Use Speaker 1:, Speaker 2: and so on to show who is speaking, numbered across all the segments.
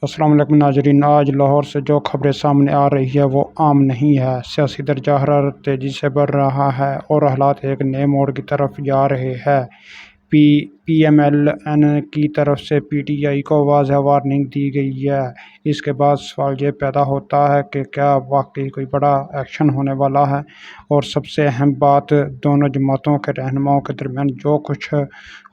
Speaker 1: السلام علیکم ناظرین، آج لاہور سے جو خبریں سامنے آ رہی ہے وہ عام نہیں ہے۔ سیاسی درجہ حرارت تیزی سے بڑھ رہا ہے اور حالات ایک نئے موڑ کی طرف جا رہے ہیں۔ پی ایم ایل این کی طرف سے پی ٹی آئی کو واضح وارننگ دی گئی ہے۔ اس کے بعد سوال یہ پیدا ہوتا ہے کہ کیا واقعی کوئی بڑا ایکشن ہونے والا ہے؟ اور سب سے اہم بات، دونوں جماعتوں کے رہنماؤں کے درمیان جو کچھ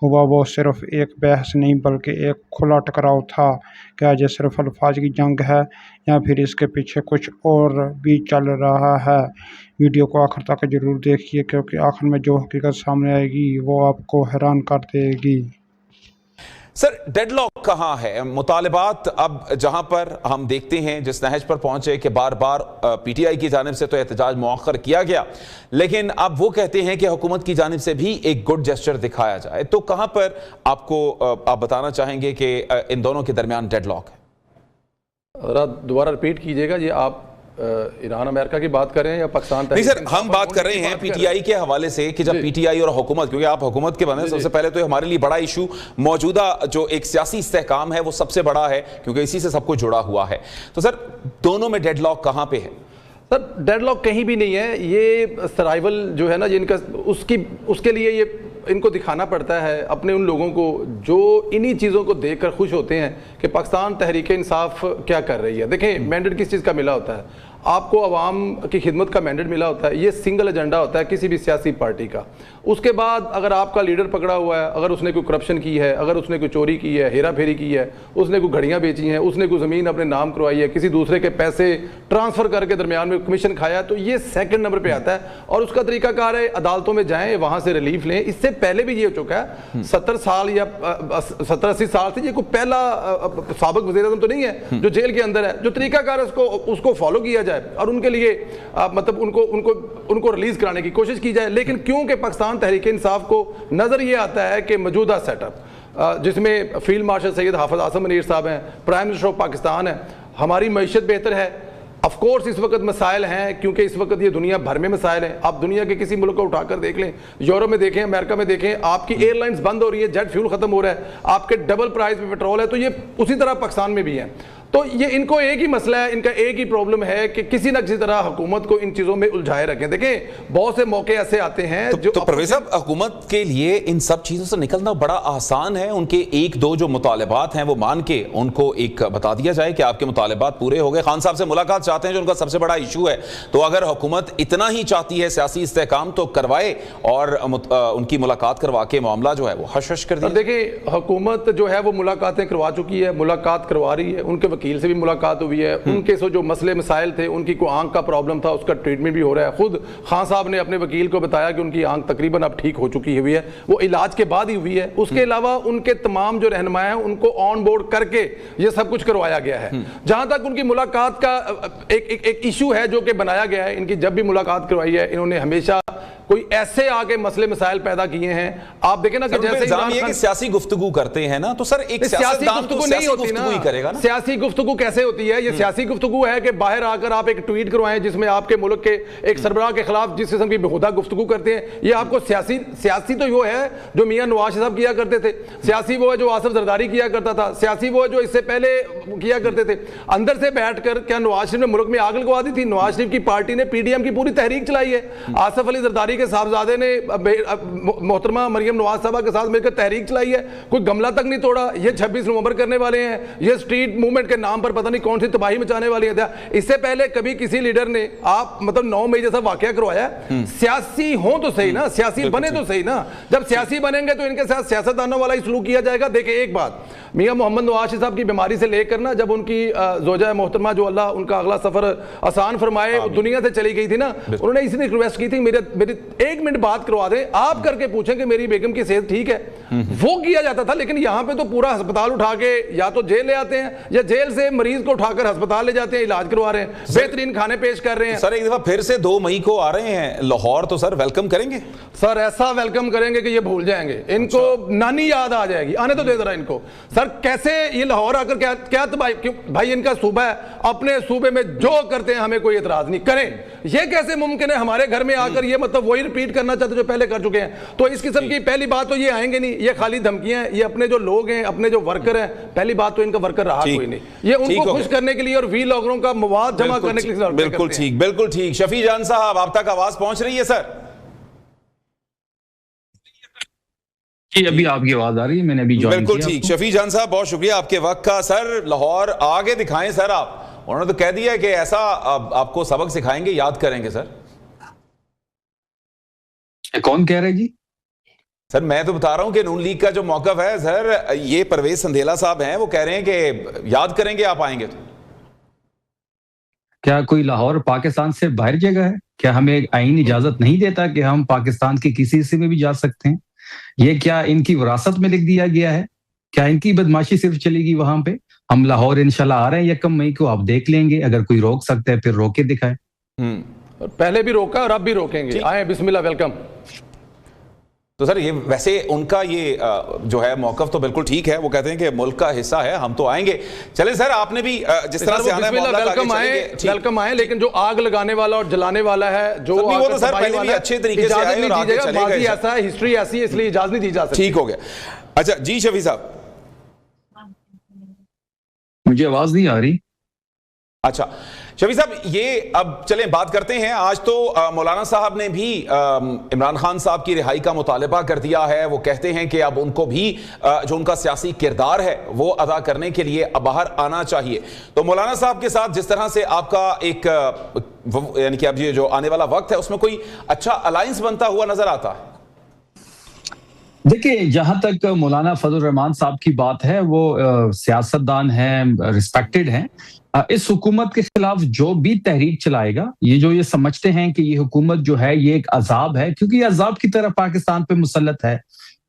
Speaker 1: ہوا وہ صرف ایک بحث نہیں بلکہ ایک کھلا ٹکراؤ تھا۔ کیا یہ صرف الفاظ کی جنگ ہے یا پھر اس کے پیچھے کچھ اور بھی چل رہا ہے؟ ویڈیو کو آخر تک ضرور دیکھیے کیونکہ آخر میں جو حقیقت سامنے آئے گی وہ آپ کو حیران کر دے گی۔
Speaker 2: سر، ڈیڈ لاک کہاں ہے؟ مطالبات اب جہاں پر ہم دیکھتے ہیں جس نہج پر پہنچے کہ بار بار پی ٹی آئی کی جانب سے تو احتجاج مؤخر کیا گیا، لیکن اب وہ کہتے ہیں کہ حکومت کی جانب سے بھی ایک گڈ جیسچر دکھایا جائے، تو کہاں پر آپ بتانا چاہیں گے کہ ان دونوں کے درمیان ڈیڈ لاک ہے؟
Speaker 3: ذرا دوبارہ ریپیٹ کیجئے گا، یہ آپ ایران امریکہ کی بات کر رہے ہیں یا پاکستان؟
Speaker 2: نہیں سر، ہم بات کر رہے ہیں پی ٹی آئی کے حوالے سے کہ جب پی ٹی آئی اور حکومت، کیونکہ آپ حکومت کے بندے، سب سے پہلے تو ہمارے لیے بڑا ایشو موجودہ جو ایک سیاسی استحکام ہے وہ سب سے بڑا ہے کیونکہ اسی سے سب کچھ جڑا ہوا ہے، تو سر دونوں میں ڈیڈ لاک کہاں پہ ہے؟
Speaker 3: سر ڈیڈ لاک کہیں بھی نہیں ہے، یہ سرائیول جو ہے نا، ان کا اس کے لیے یہ ان کو دکھانا پڑتا ہے اپنے ان لوگوں کو جو انہی چیزوں کو دیکھ کر خوش ہوتے ہیں کہ پاکستان تحریک انصاف کیا کر رہی ہے۔ دیکھیں، مینڈیٹ کس چیز کا ملا ہوتا ہے؟ آپ کو عوام کی خدمت کا مینڈیٹ ملا ہوتا ہے، یہ سنگل ایجنڈا ہوتا ہے کسی بھی سیاسی پارٹی کا۔ اس کے بعد اگر آپ کا لیڈر پکڑا ہوا ہے، اگر اس نے کوئی کرپشن کی ہے، اگر اس نے کوئی چوری کی ہے، ہیرا پھیری کی ہے، اس نے کوئی گھڑیاں بیچی ہیں، اس نے کوئی زمین اپنے نام کروائی ہے، کسی دوسرے کے پیسے ٹرانسفر کر کے درمیان میں کمیشن کھایا، تو یہ سیکنڈ نمبر پہ آتا ہے اور اس کا طریقہ کار ہے عدالتوں میں جائیں، وہاں سے ریلیف لیں۔ اس سے پہلے بھی یہ ہو چکا ہے، 70 سال یا 70-80 سال سے یہ کوئی پہلا سابق وزیر اعظم تو نہیں ہے جو جیل کے اندر ہے۔ جو طریقہ کار ہے اس کو فالو کیا جائے اور ان کے لیے مطلب ان کو ریلیز کرانے کی کوشش کی جائے۔ لیکن کیونکہ پاکستان تحریک انصاف کو نظر یہ آتا ہے کہ موجودہ سیٹ اپ جس میں فیلڈ مارشل سید حافظ اعظم منیر صاحب ہیں، پرائم منسٹر آف پاکستان ہے، ہماری معیشت بہتر ہے۔ آف کورس اس وقت مسائل ہیں کیونکہ اس وقت یہ دنیا بھر میں مسائل ہیں۔ آپ دنیا کے کسی ملک کو اٹھا کر دیکھ لیں، یورپ میں دیکھیں، امریکہ میں دیکھیں، آپ کی ایئر لائنز بند ہو رہی ہے، جیٹ فیول ختم ہو رہا ہے، آپ کے ڈبل پرائز پہ پیٹرول ہے، تو یہ اسی طرح پاکستان میں بھی ہے۔ تو یہ ان کو ایک ہی مسئلہ ہے، ان کا ایک ہی پرابلم ہے کہ کسی نہ کسی طرح حکومت کو ان چیزوں میں الجھائے رکھیں۔ دیکھیں، بہت سے موقع ایسے آتے ہیں
Speaker 2: تو پرویز صاحب، حکومت کے لیے ان سب چیزوں سے نکلنا بڑا آسان ہے، ان کے ایک دو جو مطالبات ہیں وہ مان کے ان کو ایک بتا دیا جائے کہ آپ کے مطالبات پورے ہو گئے۔ خان صاحب سے ملاقات چاہتے ہیں جو ان کا سب سے بڑا ایشو ہے، تو اگر حکومت اتنا ہی چاہتی ہے سیاسی استحکام تو کروائے اور ان کی ملاقات کروا کے معاملہ جو ہے وہ حش حش کر دیا۔
Speaker 3: دیکھیں، حکومت جو ہے وہ ملاقاتیں کروا چکی ہے، ملاقات کروا رہی ہے، ان کے وکیل سے بھی ملاقات ہوئی ہے، ان کے جو مسئلے مسائل تھے، ان کی کوئی آنکھ کا پرابلم تھا، اس کا ٹریٹمنٹ بھی ہو رہا ہے۔ خود خان صاحب نے اپنے وکیل کو بتایا کہ ان کی آنکھ تقریباً اب ٹھیک ہو چکی ہوئی ہے، وہ علاج کے بعد ہی ہوئی ہے۔ اس کے علاوہ ان کے تمام جو رہنما ہیں ان کو آن بورڈ کر کے یہ سب کچھ کروایا گیا ہے۔ جہاں تک ان کی ملاقات کا ایک ایشو ہے جو کہ بنایا گیا ہے، ان کی جب بھی ملاقات کروائی ہے انہوں نے ہمیشہ کوئی ایسے آگے مسئلے مسائل پیدا کیے ہیں۔ آپ دیکھیں نا کہ جیسے
Speaker 2: کہ سیاسی گفتگو کرتے ہیں نا، تو سر ایک
Speaker 3: سیاسی گفتگو نہیں ہوتی نا، سیاسی گفتگو کیسے ہوتی ہے؟ یہ سیاسی گفتگو ہے کہ باہر آ کر آپ ایک ٹویٹ کروائیں جس میں آپ کے ملک کے ایک سربراہ کے خلاف جس قسم کی بےہودہ گفتگو کرتے ہیں۔ یہ آپ کو سیاسی تو وہ ہے جو میاں نواز صاحب کیا کرتے تھے، سیاسی وہ ہے جو آصف زرداری کیا کرتا تھا، سیاسی وہ ہے جو اس سے پہلے کیا کرتے تھے۔ اندر سے بیٹھ کر کیا نواز شریف نے ملک میں آگ لگوا دی تھی؟ نواز شریف کی پارٹی نے پی ڈی ایم کی پوری تحریک چلائی ہے۔ آصف علی زرداری کے صاحبزادے نے محترمہ مریم نواز صاحبہ کے ساتھ مل کر تحریک چلائی ہے، کوئی گملہ تک نہیں توڑا۔ یہ 26 نومبر کرنے والے ہیں، یہ اسٹریٹ موومنٹ کے نام پر پتہ نہیں کون سی تباہی مچانے والی ہے۔ اس سے پہلے کبھی کسی لیڈر نے آپ مطلب 9 مئی جیسا واقعہ کروایا ہے؟ سیاسی ہوں تو صحیح نا، سیاسی بنے تو صحیح نا۔ جب سیاسی بنیں گے تو ان کے ساتھ سیاستدانوں والا ہی سلوک کیا جائے گا۔ دیکھیں ایک بات، میاں محمد نواز شریف صاحب کی بیماری سے لے کر نا، جب ان کی زوجہ محترمہ جو اللہ ان کا اگلا سفر آسان فرمائے دنیا سے چلی گئی تھی نا، انہوں نے اسی نے ریکویسٹ کی تھی میری 1 منٹ بات کروا دیں، آپ کر کے پوچھیں کہ میری بیگم کی صحت ٹھیک ہے۔ وہ کیا جاتا تھا، لیکن یہاں پہ تو پورا ہسپتال اٹھا کے یا تو جیل لے آتے ہیں یا جیل سے مریض کو اٹھا کر ہسپتال لے جاتے ہیں، علاج کروا رہے ہیں، بہترین کھانے پیش کر رہے ہیں۔
Speaker 2: سر ایک دفعہ پھر سے 2 مئی کو آ رہے ہیں لاہور، تو سر ویلکم کریں گے؟
Speaker 3: سر ایسا ویلکم کریں گے کہ یہ بھول جائیں گے، ان کو نانی یاد آ جائے گی۔ آنے تو دے ذرا ان کو۔ سر کیسے یہ لاہور آ کر کیا تباہی؟ بھائی ان کا صوبہ ہے، اپنے صوبے میں جو کرتے ہیں ہمیں کوئی اعتراض نہیں، کریں۔ یہ کیسے ممکن ہے ہمارے گھر میں آ کر یہ مطلب وہی وہی ریپیٹ کرنا چاہتے جو پہلے کر چکے ہیں. تو اس قسم کی پہلی بات تو یہ آئیں گے نہیں, یہ خالی دھمکیاں ہیں. یہ اپنے جو لوگ ہیں, اپنے جو ورکر ہیں, پہلی بات تو ان کا ورکر رہا کوئی نہیں, یہ ان کو خوش کرنے کے لیے اور وی لاگروں کا مواد جمع کرنے کے لیے.
Speaker 2: بالکل ٹھیک, بالکل ٹھیک. شفیع جان صاحب, آپ تک آواز پہنچ رہی ہے سر؟
Speaker 4: جی ابھی آپ کی آواز آ رہی ہے, میں نے ابھی جوائن کیا.
Speaker 2: بالکل ٹھیک. شفیع جان صاحب بہت شکریہ آپ کے وقت کا. سر لاہور آگے دکھائیں سر, آپ, انہوں نے تو کہہ دیا کہ ایسا آپ کو سبق سکھائیں گے, یاد کریں گے. سر
Speaker 4: کون کہہ رہے جی؟
Speaker 2: سر میں تو بتا رہا ہوں کہ نون لیگ کا جو موقف ہے سر, یہ پرویز سندھیلا صاحب ہیں, وہ کہہ رہے ہیں کہ یاد کریں گے آپ آئیں گے تو.
Speaker 4: کیا کوئی لاہور پاکستان سے باہر جگہ ہے؟ کیا ہمیں آئین اجازت نہیں دیتا کہ ہم پاکستان کے کسی حصے میں بھی جا سکتے ہیں؟ یہ کیا ان کی وراثت میں لکھ دیا گیا ہے؟ کیا ان کی بدماشی صرف چلے گی وہاں پہ؟ ہم لاہور انشاءاللہ آ رہے ہیں 1 مئی کو, آپ دیکھ لیں گے. اگر کوئی روک سکتا ہے پھر روک کے دکھائے.
Speaker 3: پہلے بھی روکا اور اب بھی روکیں گے. آئیں, بسم اللہ, ویلکم.
Speaker 2: تو سر یہ ویسے ان کا یہ جو ہے موقف تو بالکل ٹھیک ہے, وہ کہتے ہیں کہ ملک کا حصہ ہے, ہم تو آئیں گے. چلیں سر, آپ نے بھی جس طرح سے آنا ہے
Speaker 3: ویلکم آئیں, لیکن جو آگ لگانے والا اور جلانے والا ہے, جو
Speaker 2: وہ تو سر پہلے بھی اچھے طریقے سے آئے اور آگے چلے گئے.
Speaker 3: ایسا ہے, ہسٹری ایسی ہے, اس لیے اجازت نہیں دی جا سکتی.
Speaker 2: ٹھیک ہو گیا. اچھا جی شفیع صاحب,
Speaker 4: مجھے آواز نہیں آ رہی.
Speaker 2: اچھا شفیع صاحب, یہ اب چلیں بات کرتے ہیں. آج تو مولانا صاحب نے بھی عمران خان صاحب کی رہائی کا مطالبہ کر دیا ہے. وہ کہتے ہیں کہ اب ان کو بھی جو ان کا سیاسی کردار ہے وہ ادا کرنے کے لیے باہر آنا چاہیے. تو مولانا صاحب کے ساتھ جس طرح سے آپ کا ایک یعنی کہ اب یہ جو آنے والا وقت ہے اس میں کوئی اچھا الائنس بنتا ہوا نظر آتا ہے؟
Speaker 4: دیکھیں, جہاں تک مولانا فضل الرحمان صاحب کی بات ہے, وہ سیاستدان ہیں, ریسپیکٹڈ ہیں. اس حکومت کے خلاف جو بھی تحریک چلائے گا, یہ جو یہ سمجھتے ہیں کہ یہ حکومت جو ہے یہ ایک عذاب ہے, کیونکہ یہ عذاب کی طرح پاکستان پہ مسلط ہے.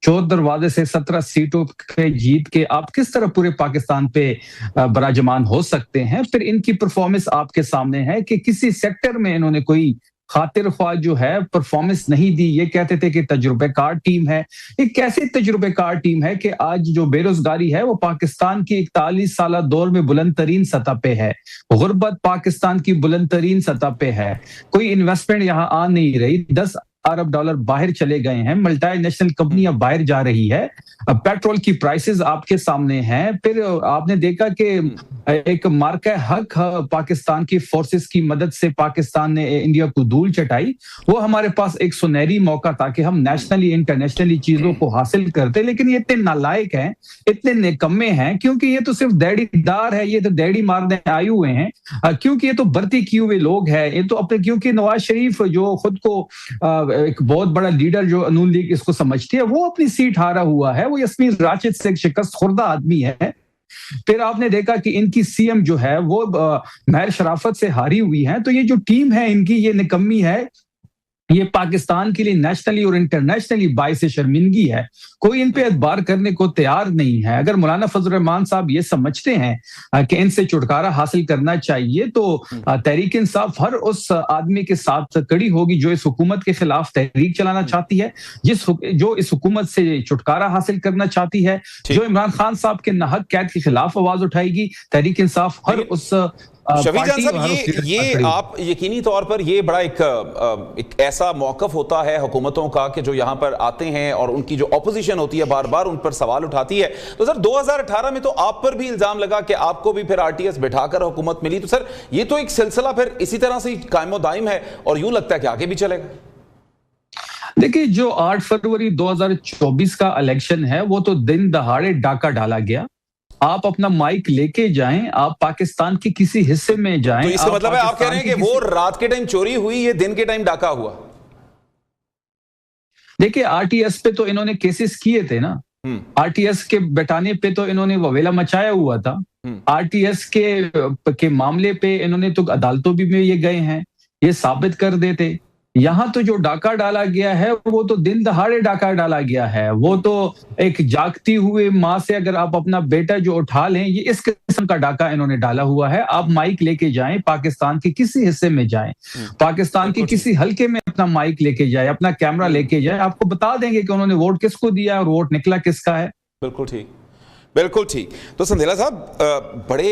Speaker 4: 14 دروازے سے 17 سیٹوں پہ جیت کے آپ کس طرح پورے پاکستان پہ براجمان ہو سکتے ہیں؟ پھر ان کی پرفارمنس آپ کے سامنے ہے کہ کسی سیکٹر میں انہوں نے کوئی خاطر خواہ جو ہے پرفارمنس نہیں دی. یہ کہتے تھے کہ تجربہ کار ٹیم ہے. ایک کیسے تجربہ کار ٹیم ہے کہ آج جو بے روزگاری ہے وہ پاکستان کی 41 سالہ دور میں بلند ترین سطح پہ ہے. غربت پاکستان کی بلند ترین سطح پہ ہے. کوئی انویسٹمنٹ یہاں آ نہیں رہی. 10 ارب ڈالر باہر چلے گئے ہیں. ملٹی نیشنل کمپنیاں باہر جا رہی ہے. پیٹرول کی پرائسز آپ کے سامنے ہیں. پھر آپ نے دیکھا کہ ایک مارکہ حق پاکستان کی فورسز کی مدد سے پاکستان نے انڈیا کو دھول چٹائی. وہ ہمارے پاس ایک سنہری موقع تھا کہ ہم نیشنلی انٹرنیشنلی چیزوں کو حاصل کرتے, لیکن یہ اتنے نالائق ہیں, اتنے نکمے ہیں, کیونکہ یہ تو صرف دیڑی دار ہے, یہ تو دیڑی مارنے آئے ہوئے ہیں, کیونکہ یہ تو بھرتی کیے ہوئے لوگ ہیں. یہ تو اپنے, کیونکہ نواز شریف جو خود کو ایک بہت بڑا لیڈر جو نون لیگ اس کو سمجھتی ہے, وہ اپنی سیٹ ہارا ہوا ہے. وہ یاسمین راشد سے ایک شکست خوردہ آدمی ہے. پھر آپ نے دیکھا کہ ان کی سی ایم جو ہے وہ مہر شرافت سے ہاری ہوئی ہے. تو یہ جو ٹیم ہے ان کی, یہ نکمی ہے. یہ پاکستان کے لیے نیشنلی اور انٹرنیشنلی باعث شرمندگی ہے. کوئی ان پہ اعتبار کرنے کو تیار نہیں ہے. اگر مولانا فضل الرحمان صاحب یہ سمجھتے ہیں کہ ان سے چھٹکارا حاصل کرنا چاہیے, تو تحریک انصاف ہر اس آدمی کے ساتھ کڑی ہوگی جو اس حکومت کے خلاف تحریک چلانا چاہتی ہے, جو اس حکومت سے چھٹکارا حاصل کرنا چاہتی ہے, جو عمران خان صاحب کے ناحق قید کے خلاف آواز اٹھائے گی. تحریک انصاف ہر اس
Speaker 2: شفیع جان صاحب, یہ آپ یقینی طور پر یہ بڑا ایک ایسا موقف ہوتا ہے حکومتوں کا کہ جو یہاں پر آتے ہیں اور ان کی جو اپوزیشن ہوتی ہے بار بار ان پر سوال اٹھاتی ہے. تو سر 2018 میں تو آپ پر بھی الزام لگا کہ آپ کو بھی پھر آر ٹی ایس بٹھا کر حکومت ملی. تو سر یہ تو ایک سلسلہ پھر اسی طرح سے قائم و دائم ہے اور یوں لگتا ہے کہ آگے بھی چلے گا.
Speaker 4: دیکھیں, جو 8 فروری 2024 کا الیکشن ہے وہ تو دن دہاڑے ڈاکہ ڈالا گیا. آپ اپنا مائک لے کے جائیں, آپ پاکستان کے کسی حصے میں جائیں.
Speaker 2: تو اس کا مطلب ہے آپ کہہ رہے ہیں کہ وہ رات کے ٹائم چوری ہوئی, یہ دن کے ٹائم ڈاکہ ہوا؟
Speaker 4: دیکھیں, آر ٹی ایس پہ تو انہوں نے کیسز کیے تھے نا. آر ٹی ایس کے بٹانے پہ تو انہوں نے وویلا مچایا ہوا تھا. آر ٹی ایس کے معاملے پہ انہوں نے تو عدالتوں بھی میں یہ گئے ہیں, یہ ثابت کر دیتے. یہاں تو جو ڈاکہ ڈالا گیا ہے وہ تو دن دہاڑے ڈاکہ ڈالا گیا ہے. وہ تو ایک جاگتی ہوئے ماں سے اگر آپ اپنا بیٹا جو اٹھا لیں, یہ اس قسم کا ڈاکہ انہوں نے ڈالا ہوا ہے. آپ مائک لے کے جائیں, پاکستان کے کسی حصے میں جائیں, پاکستان کے کسی حلقے میں اپنا مائک لے کے جائیں, اپنا کیمرہ لے کے جائیں, آپ کو بتا دیں گے کہ انہوں نے ووٹ کس کو دیا اور ووٹ نکلا کس کا ہے.
Speaker 2: بالکل ٹھیک, بالکل ٹھیک. تو سندھیلا صاحب بڑے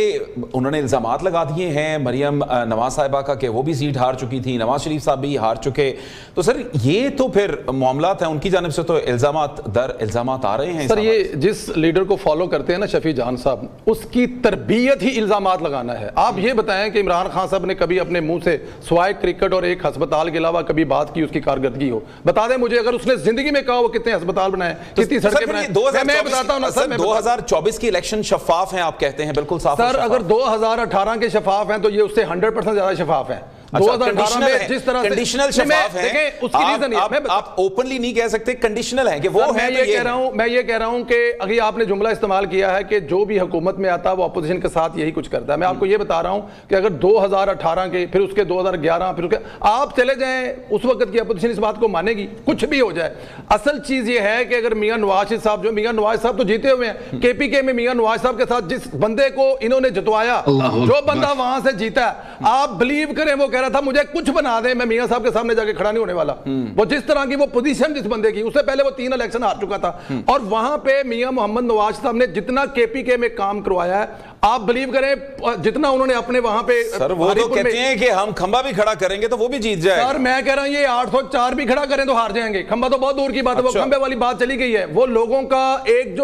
Speaker 2: انہوں نے الزامات لگا دیے ہیں مریم نواز صاحبہ کا کہ وہ بھی سیٹ ہار چکی تھی, نواز شریف صاحب بھی ہار چکے. تو سر یہ تو پھر معاملات ہیں ان کی جانب سے تو الزامات در الزامات آ رہے ہیں.
Speaker 3: سر یہ جس لیڈر کو فالو کرتے ہیں نا شفیع جان صاحب, اس کی تربیت ہی الزامات لگانا ہے. آپ یہ بتائیں کہ عمران خان صاحب نے کبھی اپنے منہ سے سوائے کرکٹ اور ایک ہسپتال کے علاوہ کبھی بات کی اس کی کارکردگی ہو؟ بتا دیں مجھے, اگر اس نے زندگی میں کہا وہ کتنے ہسپتال بنائے, کتنی سڑکیں بنائے. میں بتاتا ہوں نا سر,
Speaker 2: 2024 کی الیکشن شفاف ہیں آپ کہتے ہیں, بالکل صاف.
Speaker 3: سر اگر 2018 کے شفاف ہیں تو یہ اس سے 100% زیادہ شفاف ہیں. 2018 میں جس طرح سے
Speaker 2: کنڈیشنل شفاف ہیں,
Speaker 3: اس کی ریزن
Speaker 2: آپ اوپنلی نہیں کہہ سکتے, کنڈیشنل ہیں کہ وہ
Speaker 3: میں یہ کہہ رہا ہوں کہ ابھی آپ نے جملہ استعمال کیا ہے کہ جو بھی حکومت میں آتا ہے وہ اپوزیشن کے ساتھ یہی کچھ کرتا ہے. میں آپ کو یہ بتا رہا ہوں کہ اگر 2018 کے, پھر اس کے 2011, پھر اس کے آپ چلے جائیں, اس وقت کی اپوزیشن اس بات کو مانے گی, کچھ بھی ہو جائے. اصل چیز یہ ہے کہ اگر میاں نواز شریف صاحب, جو میاں نواز صاحب تو جیتے ہوئے ہیں, کے پی کے میں میاں نواز صاحب کے ساتھ جس بندے کو انہوں نے جتوایا, جو بندہ وہاں سے جیتا ہے, آپ بلیو کریں وہ کہہ رہا تھا مجھے کچھ بنا دیں, میں میاں صاحب کے سامنے جا کے کھڑا نہیں ہونے والا. وہ جس طرح کی وہ پوزیشن جس بندے کی, اس سے پہلے وہ 3 الیکشن ہار چکا تھا, اور وہاں پہ میاں محمد نواز صاحب نے جتنا کے پی کے میں کام کروایا ہے, آپ بلیو کریں جتنا انہوں نے اپنے وہاں پہ.
Speaker 2: سر وہ تو کہتے ہیں کہ ہم کھمبا بھی کھڑا کریں گے تو وہ بھی جیت جائے.
Speaker 3: سر میں کہہ رہا ہوں یہ 804 بھی کھڑا کریں تو ہار جائیں گے. کھمبا تو بہت دور کی بات ہے, وہ کھمبے والی بات چلی گئی ہے. وہ لوگوں کا ایک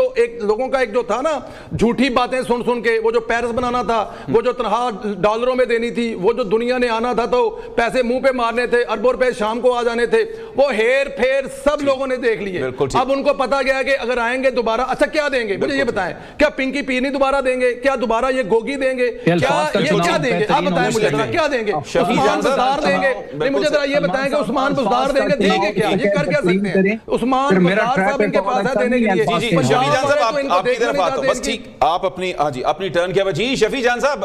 Speaker 3: جو تھا نا, جھوٹی باتیں سن سن کے, وہ جو پیرس بنانا تھا, وہ جو تنخواہ ڈالروں میں دینی تھی, وہ جو دنیا نے آنا تھا تو پیسے منہ پہ مارنے تھے, اربوں روپے شام کو آ جانے تھے, وہ ہیر پھیر سب لوگوں نے دیکھ لیے. اب ان کو پتا گیا کہ اگر آئیں گے دوبارہ, اچھا کیا دیں گے مجھے یہ بتائیں, کیا پنکی پیرنی دوبارہ دیں گے, کیا دوبارہ یہ گوگی دیں گے, کیا دیں گے, آپ بتائیں مجھے ذرا کیا دیں گے, عثمان بزدار دیں گے, نہیں مجھے ذرا یہ بتائیں کہ عثمان بزدار دیں گے, دیں گے کیا, یہ کر کیا سکتے ہیں عثمان بزدار صاحب ان کے پاس ہے دینے کے لیے.
Speaker 2: شفیع جان صاحب آپ کی طرف آتا ہوں, بس ٹھیک آپ اپنی ٹرن کیا. جی شفیع جان صاحب,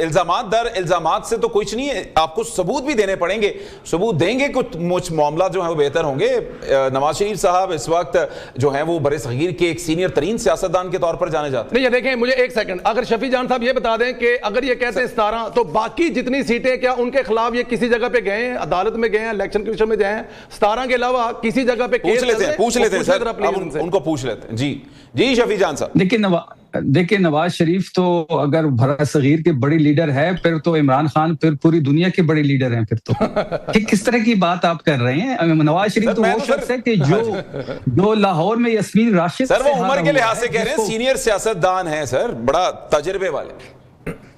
Speaker 2: الزامات در الزامات سے تو کچھ نہیں ہے, آپ کو ثبوت بھی دینے پڑیں گے, ثبوت دیں گے کچھ معاملات جو ہیں وہ بہتر ہوں گے. نواز شریف صاحب اس وقت جو ہیں وہ برِ صغیر کے ایک سینئر ترین سیاستدان کے طور پر جانے جاتے ہیں.
Speaker 3: نہیں دیکھیں مجھے ایک سیکنڈ, اگر شفیع جان صاحب یہ بتا دیں کہ اگر یہ کہتے ہیں 17 تو باقی جتنی سیٹیں کیا ان کے خلاف یہ کسی جگہ پہ گئے ہیں, عدالت میں گئے ہیں, الیکشن کمیشن میں گئے ہیں, 17 کے علاوہ کسی جگہ پہ
Speaker 2: پوچھ لیتے ہیں سر, ان کو پوچھ لیتے ہیں. جی شفیع جان صاحب.
Speaker 4: دیکھیں نواز شریف تو اگر برِ صغیر کے بڑی لیڈر ہے, پھر تو عمران خان پھر پوری دنیا کے بڑے لیڈر ہیں. پھر تو کس طرح کی بات آپ کر رہے ہیں؟ نواز شریف تو وہ شخص ہے کہ جو لاہور میں یاسمین راشد,
Speaker 2: سر وہ عمر کے لحاظ سے کہہ رہے ہیں سینئر سیاستدان ہیں سر, بڑا تجربے والے.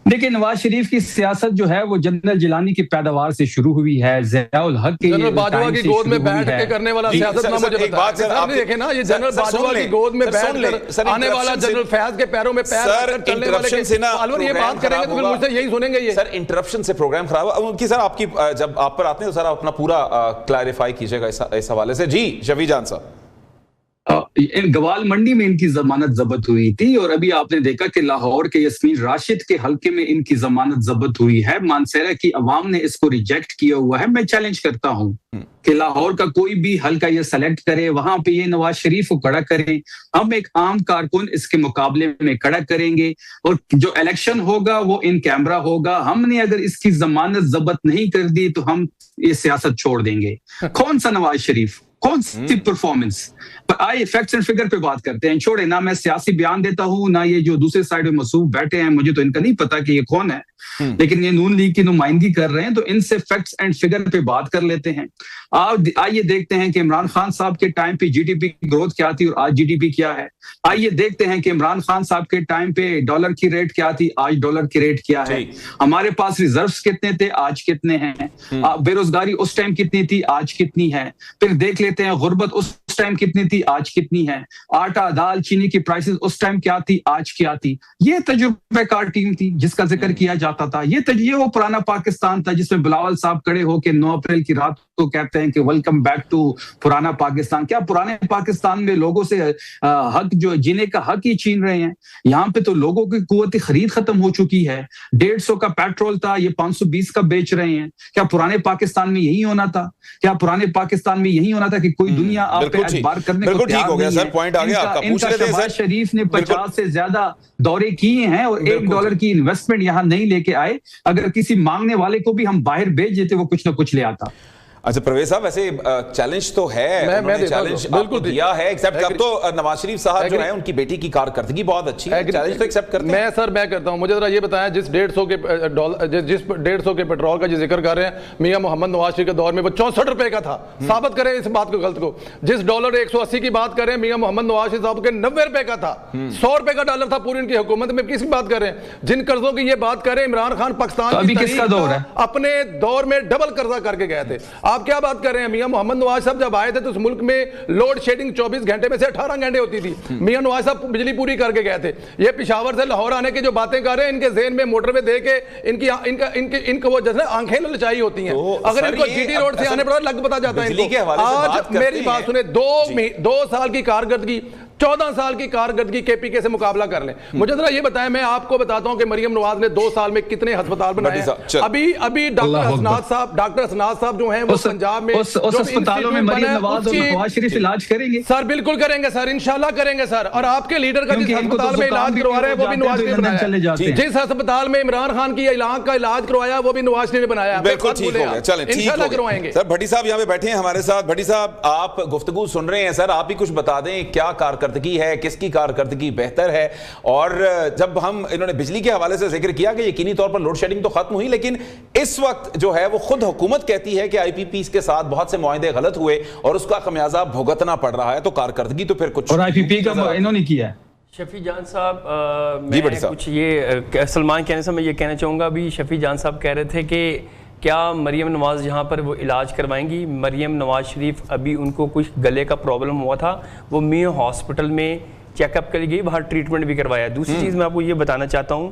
Speaker 4: دیکھیں نواز شریف کی سیاست جو ہے وہ جنرل جیلانی کی پیداوار سے شروع ہوئی ہے, ضیاء الحق کے
Speaker 3: جنرل باجوہ کی گود میں بیٹھ کے کرنے والا سیاست نہ مجھے بتائیں. آپ دیکھیں نا یہ جنرل باجوہ کی گود میں بیٹھ کر آنے والا جنرل فیاض کے پیروں میں پیر رکھ کر چلنے والے کے فالور یہ بات کریں گے تو پھر مجھ سے یہی سنیں گے. یہ
Speaker 2: سر انٹرپشن سے پروگرام خراب ہوا کی. سر آپ کی جب آپ پر آتے ہیں تو سر آپ اپنا پورا کلیریفائی کیجئے گا اس حوالے سے. جی شفیع جان صاحب.
Speaker 4: گوال منڈی میں ان کی ضمانت ضبط ہوئی تھی, اور ابھی آپ نے دیکھا کہ لاہور کے یاسمین راشد کے حلقے میں ان کی ضمانت ضبط ہوئی ہے. مانسیرا کی عوام نے اس کو ریجیکٹ کیا ہوا ہے. میں چیلنج کرتا ہوں کہ لاہور کا کوئی بھی حلقہ یہ سلیکٹ کرے, وہاں پہ یہ نواز شریف کو کھڑا کریں, ہم ایک عام کارکن اس کے مقابلے میں کھڑا کریں گے, اور جو الیکشن ہوگا وہ ان کیمرہ ہوگا. ہم نے اگر اس کی ضمانت ضبط نہیں کر دی تو ہم یہ سیاست چھوڑ دیں گے. کون سا نواز شریف, کون سی پرفارمنس. آئیے فیکٹس اینڈ فگر پہ بات کرتے ہیں. چھوڑے نہ میں سیاسی بیان دیتا ہوں, نہ یہ جو دوسرے سائڈ میں مصروف بیٹھے ہیں, مجھے تو ان کا نہیں پتا کہ یہ کون ہے, لیکن یہ نون لیگ کی نمائندگی کر رہے ہیں, تو ان سے فیکٹس اینڈ فگر پہ بات کر لیتے ہیں. آئیے دیکھتے ہیں کہ عمران خان صاحب کے ٹائم پہ جی ڈی پی کی گروتھ کیا تھی اور آج جی ڈی پی کیا ہے. آئیے دیکھتے ہیں کہ عمران خان صاحب کے ٹائم پہ ڈالر کی ریٹ کیا تھی, آج ڈالر کی ریٹ کیا ہے. ہمارے پاس ریزروز کتنے تھے, آج کتنے ہیں. بے روزگاری اس ٹائم کتنی تھی, آج کتنی ہے. پھر دیکھ لیتے ہیں غربت اس ٹائم کتنی تھی, آج کتنی ہے. آٹا دال چینی کی پرائسز اس ٹائم کیا تھی, آج کیا تھی. یہ تجربہ کار ٹیم تھی جس کا ذکر کیا جاتا تھا. یہ وہ پرانا پاکستان تھا جس میں بلاول صاحب کھڑے ہو کے 9 اپریل کی رات کو کہتے ہیں کہ ویلکم بیک ٹو پرانا پاکستان. کیا پرانے پاکستان میں لوگوں سے حق جو جینے کا حق ہی چھین رہے ہیں؟ یہاں پہ تو لوگوں کی قوت خرید ختم ہو چکی ہے. 150 کا پیٹرول تھا, یہ 520 کا بیچ رہے ہیں. کیا پرانے پاکستان میں یہی ہونا تھا؟ کیا پرانے پاکستان میں یہی ہونا تھا کہ کوئی دنیا آپ پہ اعتبار کرنے کو تیار نہیں ہے؟ ان کا شہباز شریف نے 50 سے زیادہ دورے کیے ہیں اور $1 کی انویسٹمنٹ یہاں نہیں لے کے آئے. اگر کسی مانگنے والے کو بھی ہم باہر بھیج دیتے وہ کچھ نہ کچھ لے آتا.
Speaker 2: اچھا پرویز صاحب ویسے چیلنج تو ہے, انہوں نے چیلنج آپ کو دیا ہے, ایکسیپٹ اب تو نواز شریف صاحب جو ہیں ان کی بیٹی کی کارکردگی بہت اچھی ہے, چیلنج تو ایکسیپٹ کرتے ہیں.
Speaker 3: میں کرتا ہوں. مجھے ذرا یہ بتائیں, جس 150 کے پیٹرول کا جو ذکر کر رہے ہیں میاں محمد نواز شریف کے دور میں وہ 64 روپے کا تھا, ثابت کریں اس بات کو غلط کو. جس ڈالر 180 کی بات کر رہے ہیں میاں محمد نواز شریف صاحب کے 90 روپے کا تھا, 100 روپے کا ڈالر تھا پوری ان کی حکومت میں. کس کی بات کر رہے ہیں؟ جن قرضوں کی یہ بات کر رہے ہیں, عمران خان پاکستان کی اپنے دور میں ڈبل قرضہ کر کے گئے تھے. آپ کیا بات کر رہے ہیں؟ میاں محمد نواز صاحب جب آئے تھے تو اس ملک میں لوڈ شیڈنگ 24 گھنٹے میں سے 18 گھنٹے ہوتی تھی. میاں نواز صاحب بجلی پوری کر کے گئے تھے. یہ پشاور سے لاہور آنے کی جو باتیں کر رہے ہیں, ان کے ذہن میں موٹر وے دے کے ان کو وہ جیسے آنکھیں للچائی ہوتی ہیں. اگر ان کو جی ٹی روڈ سے آنے پڑا لگ پتا جاتا ہے. آج میری بات سنیں, 2 سال کی کارکردگی 14 سال کی کارکردگی کے پی کے سے مقابلہ کر لیں. مجھے ذرا یہ بتائیں, میں آپ کو بتاتا ہوں کہ مریم نواز نے 2 سال میں کتنے ہسپتال بنائے ہیں. ابھی ڈاکٹر حسنات صاحب جو ہیں وہ پنجاب میں اس ہسپتالوں میں مریم نواز اور نواز شریف علاج کریں گے سر. بالکل کریں گے سر, انشاءاللہ کریں گے سر. اور آپ کے لیڈر کا جس ہسپتال میں علاج کروا رہے ہیں وہ بھی نواز شریف نے بنایا. جس ہسپتال میں عمران خان کی علاج کا علاج کروایا وہ بھی نواز شریف نے بنایا.
Speaker 2: بالکل ٹھیک ہو گیا, چلیں
Speaker 3: انشاءاللہ کروائیں گے.
Speaker 2: سر بھٹی صاحب یہاں پہ بیٹھے ہیں ہمارے ساتھ. بھٹی صاحب آپ گفتگو سن رہے ہیں, سر آپ بھی کچھ بتا دیں, کیا کارکردگی ہے, کس کی کارکردگی بہتر ہے؟ اور جب انہوں نے بجلی کے حوالے سے ذکر کیا کہ یقینی طور پر لوڈ شیڈنگ تو ختم ہوئی, لیکن اس وقت جو ہے وہ خود حکومت کہتی ہے کہ آئی پی پیز کے ساتھ بہت سے معاہدے غلط ہوئے اور اس کا خمیازہ بھگتنا پڑ رہا ہے, تو کارکردگی تو پھر کچھ,
Speaker 4: اور آئی پی پی کا انہوں نے کیا ہے.
Speaker 5: شفیع جان صاحب, میں کچھ یہ سلمان کہنے سے میں یہ کہنا چاہوں گا, ابھی شفیع جان صاحب کہہ رہے تھے کہ کیا مریم نواز جہاں پر وہ علاج کروائیں گی. مریم نواز شریف ابھی ان کو کچھ گلے کا پرابلم ہوا تھا, وہ میو ہاسپٹل میں چیک اپ کے لیے گئی, وہاں ٹریٹمنٹ بھی کروایا. دوسری چیز میں آپ کو یہ بتانا چاہتا ہوں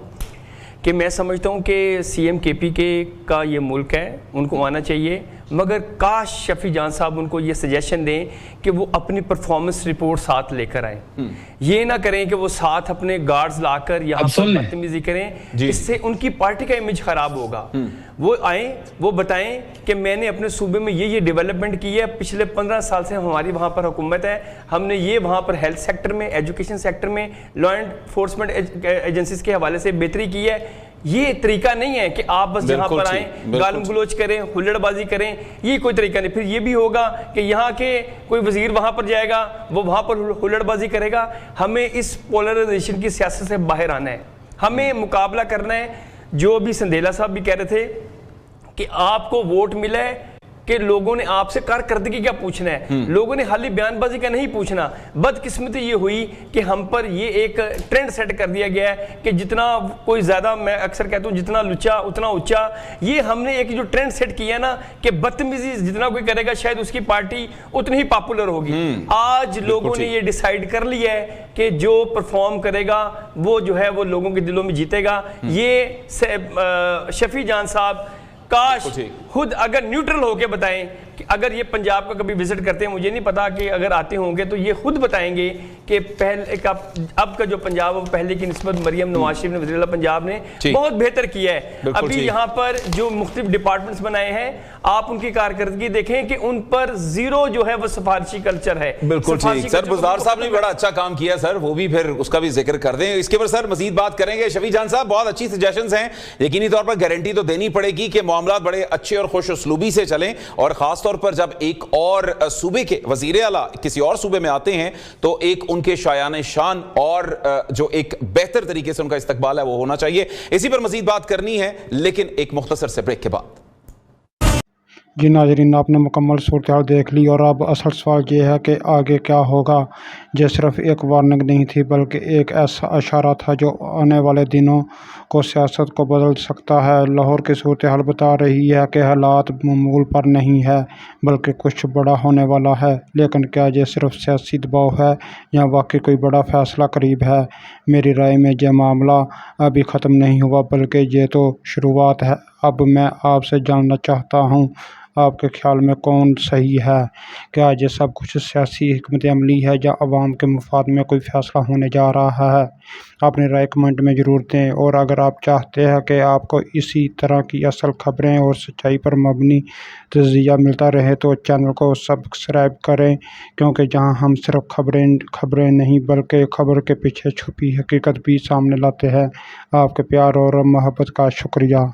Speaker 5: کہ میں سمجھتا ہوں کہ سی ایم کے پی کے کا یہ ملک ہے, ان کو آنا چاہیے, مگر کاش شفیع جان صاحب ان کو یہ سجیشن دیں کہ وہ اپنی پرفارمنس رپورٹ ساتھ لے کر آئیں. یہ نہ کریں کہ وہ ساتھ اپنے گارڈز لا کر یہاں پر بدتمیزی کریں, اس سے ان کی پارٹی کا امیج خراب ہوگا. وہ آئیں, وہ بتائیں کہ میں نے اپنے صوبے میں یہ ڈیولپمنٹ کی ہے, پچھلے 15 سال سے ہماری وہاں پر حکومت ہے, ہم نے یہ وہاں پر ہیلتھ سیکٹر میں, ایجوکیشن سیکٹر میں, لا انفورسمنٹ ایجنسیز کے حوالے سے بہتری کی ہے. یہ طریقہ نہیں ہے کہ آپ بس یہاں پر آئیں, گالم گلوچ کریں, ہلڑ بازی کریں, یہ کوئی طریقہ نہیں. پھر یہ بھی ہوگا کہ یہاں کے کوئی وزیر وہاں پر جائے گا, وہ وہاں پر ہلڑ بازی کرے گا. ہمیں اس پولرائزیشن کی سیاست سے باہر آنا ہے, ہمیں مقابلہ کرنا ہے. جو بھی سندیلا صاحب بھی کہہ رہے تھے کہ آپ کو ووٹ ملا ہے کہ لوگوں نے آپ سے کارکردگی کیا پوچھنا ہے, لوگوں نے حالی بیان بازی کا نہیں پوچھنا. بدقسمتی یہ ہوئی کہ ہم پر یہ ایک ٹرینڈ سیٹ کر دیا گیا ہے کہ جتنا کوئی زیادہ, میں اکثر کہتا ہوں جتنا لچا اتنا اونچا. یہ ہم نے ایک جو ٹرینڈ سیٹ کیا نا کہ بدتمیزی جتنا کوئی کرے گا شاید اس کی پارٹی اتنی ہی پاپولر ہوگی. آج لوگوں نے یہ ڈیسائیڈ کر لیا ہے کہ جو پرفارم کرے گا وہ جو ہے وہ لوگوں کے دلوں میں جیتے گا. یہ شفیع جان صاحب کاش خود اگر نیوٹرل ہو کے بتائیں کہ اگر یہ پنجاب کا کبھی وزٹ کرتے ہیں, مجھے نہیں پتا کہ اگر آتے ہوں گے تو یہ خود بتائیں گے کہ پہلے کا اب کا جو پنجاب پہلے کی نسبت مریم نواز شریف نے, وزیر اعلیٰ پنجاب نے بہت بہتر کیا ہے. ابھی یہاں پر جو مختلف ڈپارٹمنٹس بنائے ہیں, آپ ان کی کارکردگی دیکھیں کہ ان پر زیرو جو ہے وہ سفارشی کلچر ہے.
Speaker 2: بالکل ٹھیک سر, بزدار صاحب نے بڑا اچھا کام کیا سر, وہ بھی پھر اس کا بھی ذکر کر دیں. اس کے اوپر سر مزید بات کریں گے. شفیع جان صاحب بہت اچھی سجیشنز ہیں, یقینی طور پر گارنٹی تو دینی پڑے گی کہ معاملات بڑے اچھے اور خوش اسلوبی سے چلیں, اور خاص طور پر جب ایک اور صوبے کے وزیر اعلیٰ کسی اور صوبے میں آتے ہیں تو ایک ان کے شایان شان اور جو ایک بہتر طریقے سے ان کا استقبال ہے وہ ہونا چاہیے. اسی پر مزید بات کرنی ہے لیکن ایک مختصر سے بریک کے بعد.
Speaker 1: جی ناظرین, آپ نے مکمل صورتحال دیکھ لی, اور اب اصل سوال یہ ہے کہ آگے کیا ہوگا. یہ صرف ایک وارننگ نہیں تھی بلکہ ایک ایسا اشارہ تھا جو آنے والے دنوں کو سیاست کو بدل سکتا ہے. لاہور کی صورتحال بتا رہی ہے کہ حالات معمول پر نہیں ہے بلکہ کچھ بڑا ہونے والا ہے. لیکن کیا یہ صرف سیاسی دباؤ ہے یا واقعی کوئی بڑا فیصلہ قریب ہے؟ میری رائے میں یہ معاملہ ابھی ختم نہیں ہوا بلکہ یہ تو شروعات ہے. اب میں آپ سے جاننا چاہتا ہوں, آپ کے خیال میں کون صحیح ہے؟ کیا یہ سب کچھ سیاسی حکمت عملی ہے یا عوام کے مفاد میں کوئی فیصلہ ہونے جا رہا ہے؟ اپنی رائے کمنٹ میں ضرور دیں, اور اگر آپ چاہتے ہیں کہ آپ کو اسی طرح کی اصل خبریں اور سچائی پر مبنی تجزیہ ملتا رہے تو چینل کو سبسکرائب کریں, کیونکہ جہاں ہم صرف خبریں نہیں بلکہ خبر کے پیچھے چھپی حقیقت بھی سامنے لاتے ہیں. آپ کے پیار اور محبت کا شکریہ.